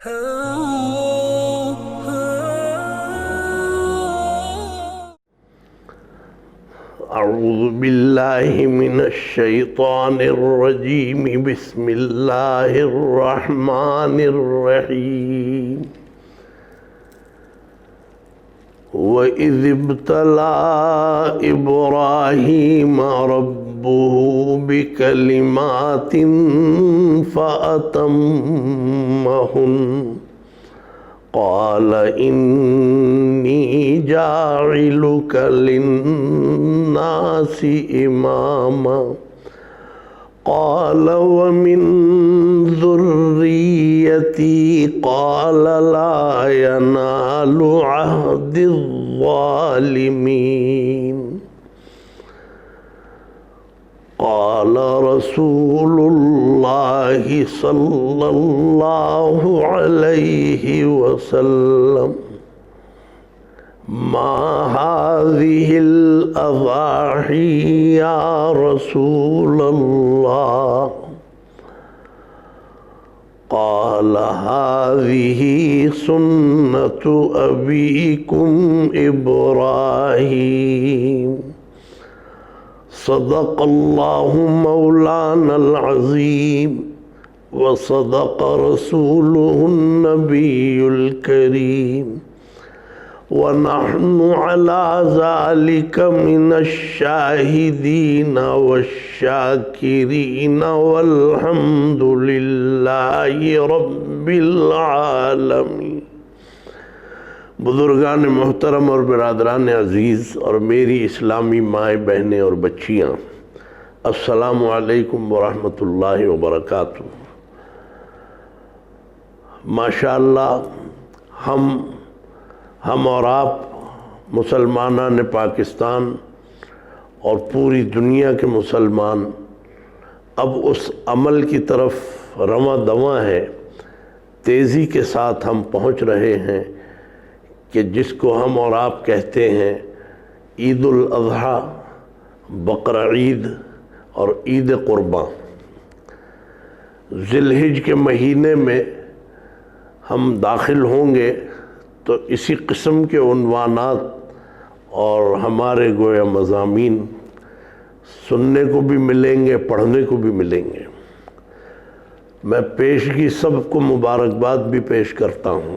اعوذ باللہ من الشیطان الرجیم بسم اللہ الرحمن الرحیم وَإِذِ ابْتَلَىٰ إِبْرَاهِيمَ رَبُّهُ بِكَلِمَاتٍ فَأَتَمَّهُنَّ قَالَ إِنِّي جَاعِلُكَ لِلنَّاسِ إِمَامًا قال ومن ذريتي قال لا ينال عهد الظالمين قال رسول الله صلى الله عليه وسلم ما هذه الأضاحي يا رسول الله قال هذه سنة أبيكم إبراهيم صدق الله مولانا العظيم وصدق رسوله النبي الكريم ونحن على ذلك من الشاهدين والشاكرين والحمد لله رب العالمين۔ بزرگان محترم اور برادران عزیز اور میری اسلامی مائیں بہنیں اور بچیاں، السلام علیکم ورحمۃ اللہ وبرکاتہ۔ ماشاءاللہ ہم اور آپ مسلمانان پاکستان اور پوری دنیا کے مسلمان اب اس عمل کی طرف رواں دواں ہیں، تیزی کے ساتھ ہم پہنچ رہے ہیں کہ جس کو ہم اور آپ کہتے ہیں عید الاضحیٰ، بقر عید اور عید قرباں۔ ذی الحجہ کے مہینے میں ہم داخل ہوں گے تو اسی قسم کے عنوانات اور ہمارے گویا مضامین سننے کو بھی ملیں گے، پڑھنے کو بھی ملیں گے۔ میں پیشگی سب کو مبارکباد بھی پیش کرتا ہوں۔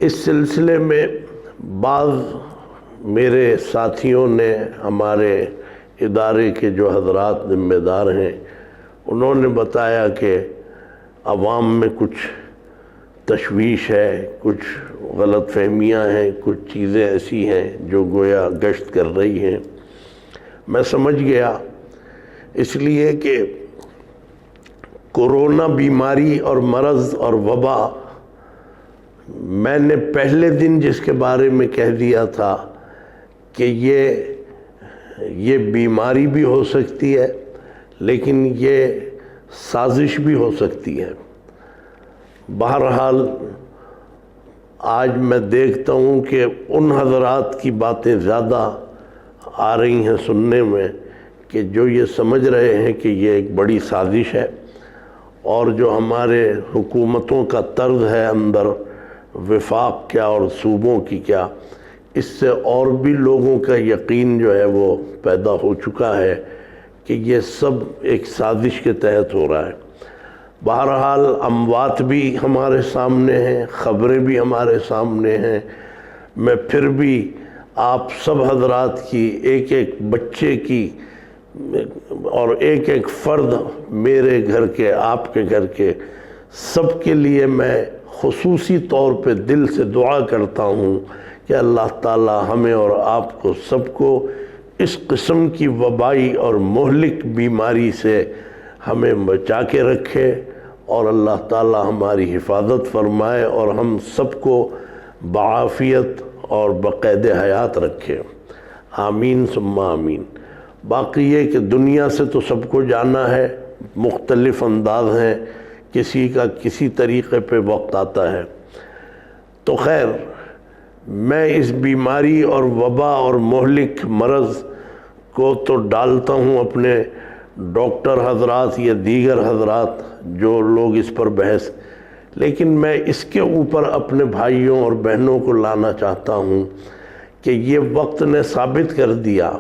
اس سلسلے میں بعض میرے ساتھیوں نے، ہمارے ادارے کے جو حضرات ذمہ دار ہیں، انہوں نے بتایا کہ عوام میں کچھ تشویش ہے، کچھ غلط فہمیاں ہیں، کچھ چیزیں ایسی ہیں جو گویا گشت کر رہی ہیں۔ میں سمجھ گیا، اس لیے کہ کورونا بیماری اور مرض اور وبا، میں نے پہلے دن جس کے بارے میں کہہ دیا تھا کہ یہ بیماری بھی ہو سکتی ہے لیکن یہ سازش بھی ہو سکتی ہے۔ بہرحال آج میں دیکھتا ہوں کہ ان حضرات کی باتیں زیادہ آ رہی ہیں سننے میں کہ جو یہ سمجھ رہے ہیں کہ یہ ایک بڑی سازش ہے، اور جو ہمارے حکومتوں کا طرز ہے اندر، وفاق کیا اور صوبوں کی کیا، اس سے اور بھی لوگوں کا یقین جو ہے وہ پیدا ہو چکا ہے کہ یہ سب ایک سازش کے تحت ہو رہا ہے۔ بہرحال اموات بھی ہمارے سامنے ہیں، خبریں بھی ہمارے سامنے ہیں۔ میں پھر بھی آپ سب حضرات کی، ایک ایک بچے کی اور ایک ایک فرد، میرے گھر کے، آپ کے گھر کے، سب کے لیے میں خصوصی طور پہ دل سے دعا کرتا ہوں کہ اللہ تعالی ہمیں اور آپ کو سب کو اس قسم کی وبائی اور مہلک بیماری سے ہمیں بچا کے رکھے، اور اللہ تعالی ہماری حفاظت فرمائے اور ہم سب کو بعافیت اور بقید حیات رکھے۔ آمین ثم آمین۔ باقی یہ کہ دنیا سے تو سب کو جانا ہے، مختلف انداز ہیں، کسی کا کسی طریقے پہ وقت آتا ہے۔ تو خیر، میں اس بیماری اور وبا اور مہلک مرض کو تو ڈالتا ہوں اپنے ڈاکٹر حضرات یا دیگر حضرات جو لوگ اس پر بحث، لیکن میں اس کے اوپر اپنے بھائیوں اور بہنوں کو لانا چاہتا ہوں کہ یہ وقت نے ثابت کر دیا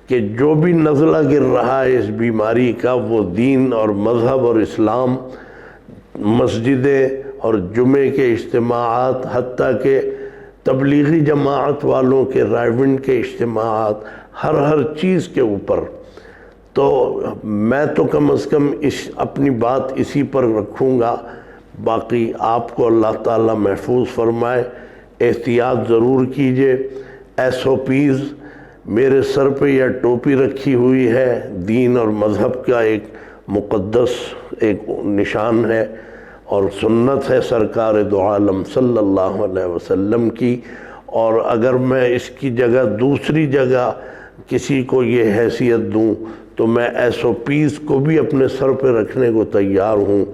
کہ جو بھی نزلہ گر رہا ہے اس بیماری کا، وہ دین اور مذہب اور اسلام، مسجدیں اور جمعے کے اجتماعات، حتیٰ کہ تبلیغی جماعت والوں کے رائیونڈ کے اجتماعات، ہر چیز کے اوپر. تو میں تو کم از کم اپنی بات اسی پر رکھوں گا. باقی آپ کو اللہ تعالیٰ محفوظ فرمائے. احتیاط ضرور کیجئے. SOPs میرے سر پہ یا ٹوپی رکھی ہوئی ہے، دین اور مذہب کا ایک مقدس ایک نشان ہے اور سنت ہے سرکار دو عالم صلی اللہ علیہ وسلم کی. اور اگر میں اس کی جگہ دوسری جگہ کسی کو یہ حیثیت دوں تو میں SOPs کو بھی اپنے سر پہ رکھنے کو تیار ہوں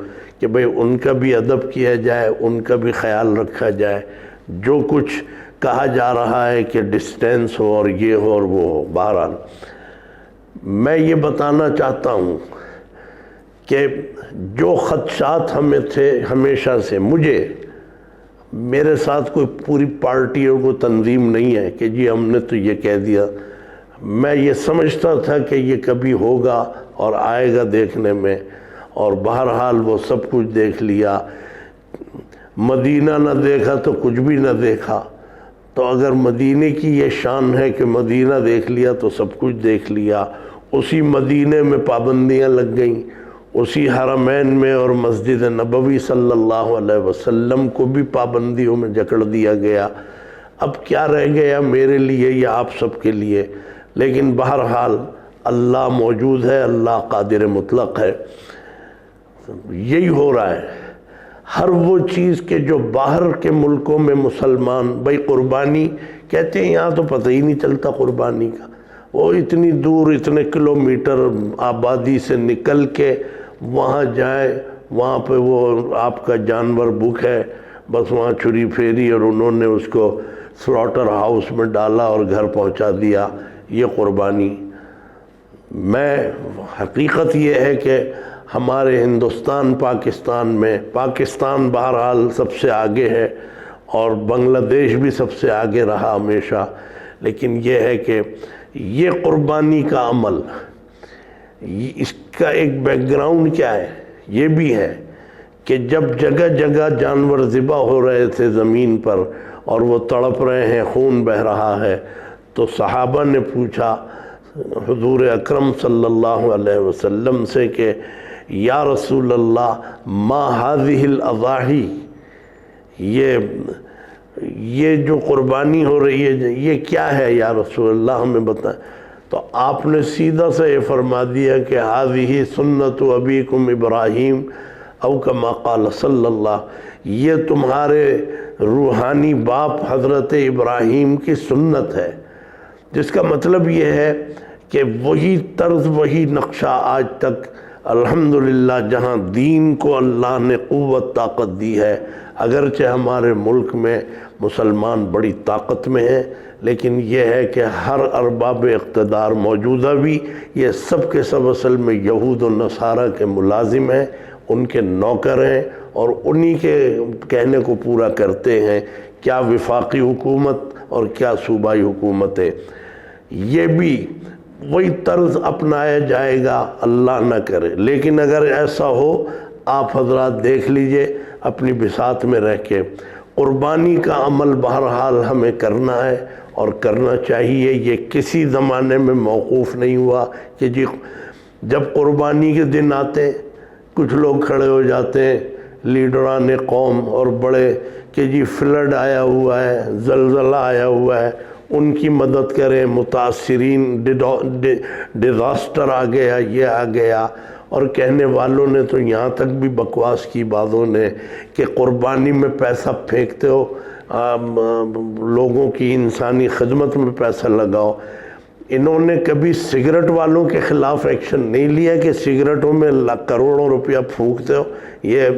کہ بھئی ان کا بھی ادب کیا جائے، ان کا بھی خیال رکھا جائے. جو کچھ کہا جا رہا ہے کہ ڈسٹینس ہو اور یہ ہو اور وہ ہو، بہرحال میں یہ بتانا چاہتا ہوں کہ جو خدشات ہمیں تھے ہمیشہ سے، میرے ساتھ کوئی پوری پارٹیوں کو تنظیم نہیں ہے کہ جی ہم نے تو یہ کہہ دیا. میں یہ سمجھتا تھا کہ یہ کبھی ہوگا اور آئے گا دیکھنے میں، اور بہرحال وہ سب کچھ دیکھ لیا. مدینہ نہ دیکھا تو کچھ بھی نہ دیکھا. تو اگر مدینے کی یہ شان ہے کہ مدینہ دیکھ لیا تو سب کچھ دیکھ لیا. اسی مدینے میں پابندیاں لگ گئیں، اسی حرمین میں اور مسجد نبوی صلی اللہ علیہ وسلم کو بھی پابندیوں میں جکڑ دیا گیا. اب کیا رہ گیا میرے لیے یا آپ سب کے لیے؟ لیکن بہرحال اللہ موجود ہے، اللہ قادر مطلق ہے. یہی ہو رہا ہے. ہر وہ چیز کے جو باہر کے ملکوں میں مسلمان بھائی قربانی کہتے ہیں، یہاں تو پتہ ہی نہیں چلتا قربانی کا. وہ اتنی دور اتنے کلومیٹر آبادی سے نکل کے وہاں جائے، وہاں پہ وہ آپ کا جانور بک ہے، بس وہاں چھری پھیری اور انہوں نے اس کو سلاٹر ہاؤس میں ڈالا اور گھر پہنچا دیا. یہ قربانی. میں حقیقت یہ ہے کہ ہمارے ہندوستان پاکستان میں، پاکستان بہرحال سب سے آگے ہے اور بنگلہ دیش بھی سب سے آگے رہا ہمیشہ. لیکن یہ ہے کہ یہ قربانی کا عمل، اس کا ایک بیک گراؤنڈ کیا ہے؟ یہ بھی ہے کہ جب جگہ جگہ جانور ذبح ہو رہے تھے زمین پر اور وہ تڑپ رہے ہیں، خون بہہ رہا ہے، تو صحابہ نے پوچھا حضور اکرم صلی اللہ علیہ وسلم سے کہ یا رسول اللہ ما هذه الاضاحی، یہ جو قربانی ہو رہی ہے یہ کیا ہے یا رسول اللہ، ہمیں بتائیں. تو آپ نے سیدھا سے یہ فرما دیا کہ هذه سنت ابیکم ابراہیم او کما قال صلی اللہ، یہ تمہارے روحانی باپ حضرت ابراہیم کی سنت ہے. جس کا مطلب یہ ہے کہ وہی طرز، وہی نقشہ آج تک الحمدللہ جہاں دین کو اللہ نے قوت طاقت دی ہے. اگرچہ ہمارے ملک میں مسلمان بڑی طاقت میں ہیں، لیکن یہ ہے کہ ہر ارباب اقتدار موجودہ بھی یہ سب کے سب اصل میں یہود و نصارہ کے ملازم ہیں، ان کے نوکر ہیں اور انہی کے کہنے کو پورا کرتے ہیں. کیا وفاقی حکومت اور کیا صوبائی حکومت ہے. یہ بھی وہی طرز اپنایا جائے گا، اللہ نہ کرے. لیکن اگر ایسا ہو، آپ حضرات دیکھ لیجئے اپنی بساط میں رہ کے، قربانی کا عمل بہرحال ہمیں کرنا ہے اور کرنا چاہیے. یہ کسی زمانے میں موقوف نہیں ہوا کہ جی جب قربانی کے دن آتے ہیں کچھ لوگ کھڑے ہو جاتے ہیں لیڈران قوم اور بڑے کہ جی فلڈ آیا ہوا ہے، زلزلہ آیا ہوا ہے، ان کی مدد کریں، متاثرین، ڈیزاسٹر آ گیا، یہ آ گیا. اور کہنے والوں نے تو یہاں تک بھی بکواس کی باتوں نے کہ قربانی میں پیسہ پھینکتے ہو، لوگوں کی انسانی خدمت میں پیسہ لگاؤ. انہوں نے کبھی سگریٹ والوں کے خلاف ایکشن نہیں لیا کہ سگریٹوں میں کروڑوں روپیہ پھونکتے ہو، یہ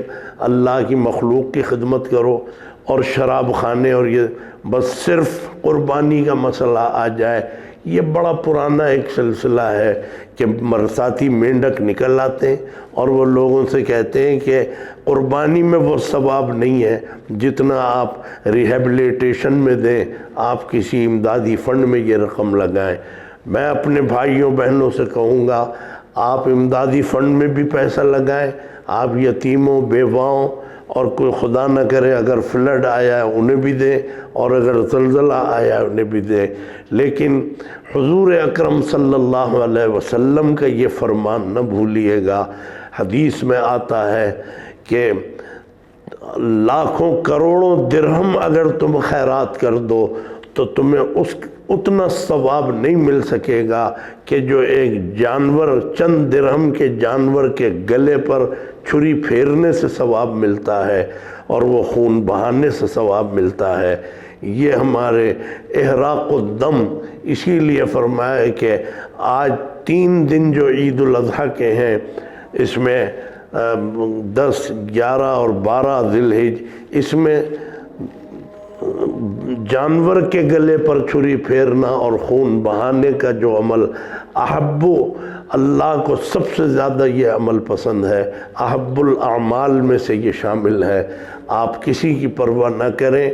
اللہ کی مخلوق کی خدمت کرو. اور شراب خانے اور یہ بس صرف قربانی کا مسئلہ آ جائے یہ بڑا پرانا ایک سلسلہ ہے کہ برساتی مینڈک نکل آتے ہیں اور وہ لوگوں سے کہتے ہیں کہ قربانی میں وہ ثواب نہیں ہے جتنا آپ ریہیبلیٹیشن میں دیں، آپ کسی امدادی فنڈ میں یہ رقم لگائیں۔ میں اپنے بھائیوں بہنوں سے کہوں گا آپ امدادی فنڈ میں بھی پیسہ لگائیں، آپ یتیموں بیواؤں اور کوئی خدا نہ کرے اگر فلڈ آیا ہے انہیں بھی دیں، اور اگر زلزلہ آیا ہے انہیں بھی دیں۔ لیکن حضور اکرم صلی اللہ علیہ وسلم کا یہ فرمان نہ بھولیے گا، حدیث میں آتا ہے کہ لاکھوں کروڑوں درہم اگر تم خیرات کر دو تو تمہیں اتنا ثواب نہیں مل سکے گا کہ جو ایک جانور، چند درہم کے جانور کے گلے پر چھری پھیرنے سے ثواب ملتا ہے اور وہ خون بہانے سے ثواب ملتا ہے۔ یہ ہمارے احراق الدم، اسی لیے فرمایا ہے کہ آج 3 دن جو عید الاضحیٰ کے ہیں، اس میں 10، 11 اور 12 ذی الحجہ، اس میں جانور کے گلے پر چھری پھیرنا اور خون بہانے کا جو عمل احبو، اللہ کو سب سے زیادہ یہ عمل پسند ہے، احب الاعمال میں سے یہ شامل ہے۔ آپ کسی کی پرواہ نہ کریں،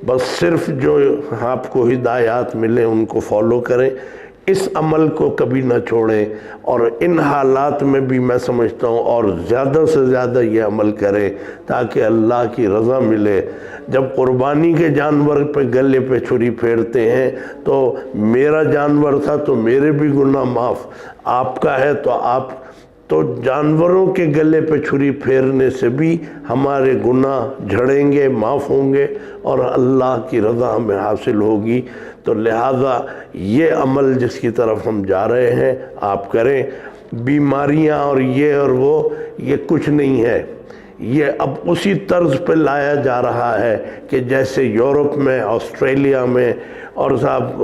بس صرف جو آپ کو ہدایات ملیں ان کو فالو کریں، اس عمل کو کبھی نہ چھوڑیں، اور ان حالات میں بھی میں سمجھتا ہوں اور زیادہ سے زیادہ یہ عمل کریں تاکہ اللہ کی رضا ملے۔ جب قربانی کے جانور پہ گلے پہ چھری پھیرتے ہیں تو میرا جانور تھا تو میرے بھی گناہ معاف، آپ کا ہے تو آپ، تو جانوروں کے گلے پہ چھری پھیرنے سے بھی ہمارے گناہ جھڑیں گے، معاف ہوں گے، اور اللہ کی رضا ہمیں حاصل ہوگی۔ تو لہٰذا یہ عمل جس کی طرف ہم جا رہے ہیں آپ کریں۔ بیماریاں اور یہ اور وہ، یہ کچھ نہیں ہے، یہ اب اسی طرز پہ لایا جا رہا ہے کہ جیسے یورپ میں، آسٹریلیا میں، اور صاحب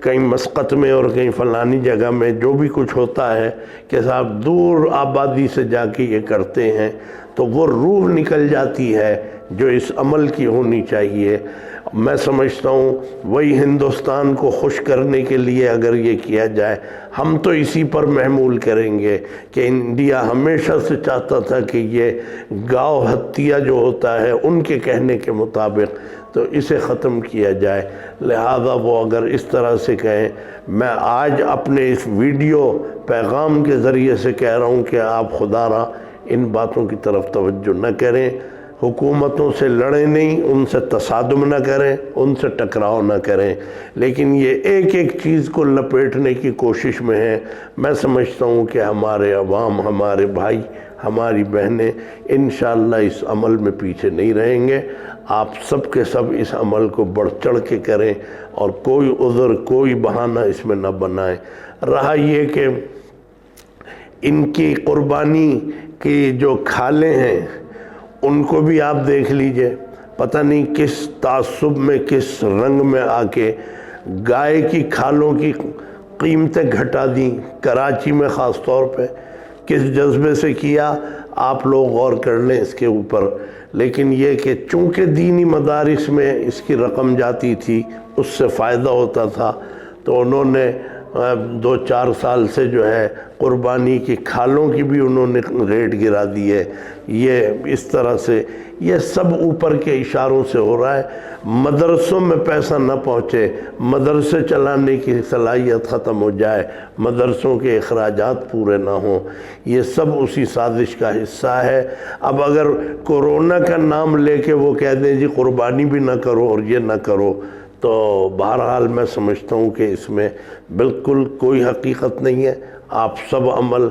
کہیں مسقط میں اور کہیں فلانی جگہ میں جو بھی کچھ ہوتا ہے کہ صاحب دور آبادی سے جا کے یہ کرتے ہیں، تو وہ روح نکل جاتی ہے جو اس عمل کی ہونی چاہیے۔ میں سمجھتا ہوں وہی ہندوستان کو خوش کرنے کے لیے اگر یہ کیا جائے، ہم تو اسی پر محمول کریں گے کہ انڈیا ہمیشہ سے چاہتا تھا کہ یہ گاؤ ہتھیا جو ہوتا ہے ان کے کہنے کے مطابق تو اسے ختم کیا جائے۔ لہذا وہ اگر اس طرح سے کہیں، میں آج اپنے اس ویڈیو پیغام کے ذریعے سے کہہ رہا ہوں کہ آپ خدا را ان باتوں کی طرف توجہ نہ کریں، حکومتوں سے لڑیں نہیں، ان سے تصادم نہ کریں، ان سے ٹکراؤ نہ کریں، لیکن یہ ایک ایک چیز کو لپیٹنے کی کوشش میں ہے۔ میں سمجھتا ہوں کہ ہمارے عوام، ہمارے بھائی، ہماری بہنیں انشاءاللہ اس عمل میں پیچھے نہیں رہیں گے۔ آپ سب کے سب اس عمل کو بڑھ چڑھ کے کریں اور کوئی عذر، کوئی بہانہ اس میں نہ بنائیں۔ رہا یہ کہ ان کی قربانی کی جو کھالیں ہیں ان کو بھی آپ دیکھ لیجئے، پتہ نہیں کس تعصب میں، کس رنگ میں آ کے گائے کی کھالوں کی قیمتیں گھٹا دیں، کراچی میں خاص طور پہ کس جذبے سے کیا آپ لوگ غور کر لیں اس کے اوپر۔ لیکن یہ کہ چونکہ دینی مدارس میں اس کی رقم جاتی تھی، اس سے فائدہ ہوتا تھا، تو انہوں نے 2-4 سال سے جو ہے قربانی کی کھالوں کی بھی انہوں نے ریٹ گرا دی ہے۔ یہ اس طرح سے یہ سب اوپر کے اشاروں سے ہو رہا ہے۔ مدرسوں میں پیسہ نہ پہنچے، مدرسے چلانے کی صلاحیت ختم ہو جائے، مدرسوں کے اخراجات پورے نہ ہوں، یہ سب اسی سازش کا حصہ ہے۔ اب اگر کورونا کا نام لے کے وہ کہہ دیں جی قربانی بھی نہ کرو اور یہ نہ کرو، تو بہرحال میں سمجھتا ہوں کہ اس میں بالکل کوئی حقیقت نہیں ہے۔ آپ سب عمل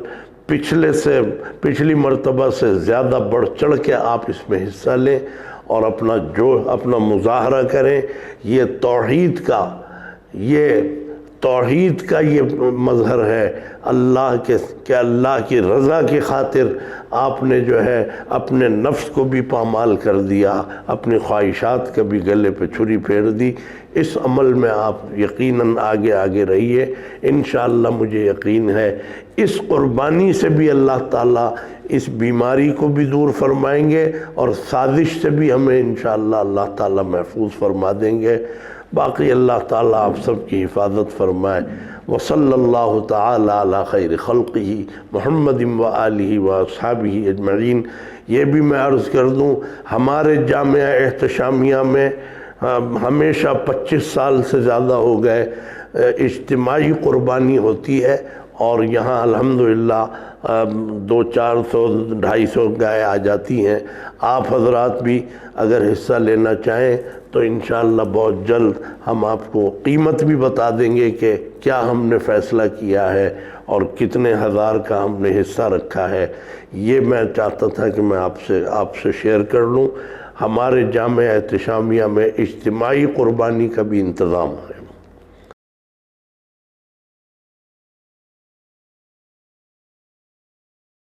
پچھلی مرتبہ سے زیادہ بڑھ چڑھ کے آپ اس میں حصہ لیں اور اپنا مظاہرہ کریں۔ یہ توحید کا یہ مظہر ہے کہ اللہ کی رضا کی خاطر آپ نے جو ہے اپنے نفس کو بھی پامال کر دیا، اپنی خواہشات کا بھی گلے پہ چھری پھیر دی۔ اس عمل میں آپ یقیناً آگے رہیے، انشاءاللہ مجھے یقین ہے اس قربانی سے بھی اللہ تعالیٰ اس بیماری کو بھی دور فرمائیں گے اور سازش سے بھی ہمیں انشاءاللہ اللہ تعالیٰ محفوظ فرما دیں گے۔ باقی اللہ تعالیٰ آپ سب کی حفاظت فرمائے۔ وصلی اللہ تعالی علی خیر خلقہ محمد و آلہ و اصحابہ اجمعین۔ یہ بھی میں عرض کر دوں، ہمارے جامعہ احتشامیہ میں ہمیشہ 25 سال سے زیادہ ہو گئے اجتماعی قربانی ہوتی ہے، اور یہاں الحمدللہ 200-400 250 گائے آ جاتی ہیں۔ آپ حضرات بھی اگر حصہ لینا چاہیں تو انشاءاللہ بہت جلد ہم آپ کو قیمت بھی بتا دیں گے کہ کیا ہم نے فیصلہ کیا ہے اور کتنے ہزار کا ہم نے حصہ رکھا ہے۔ یہ میں چاہتا تھا کہ میں آپ سے شیئر کر لوں۔ ہمارے جامعہ احتشامیہ میں اجتماعی قربانی کا بھی انتظام ہے۔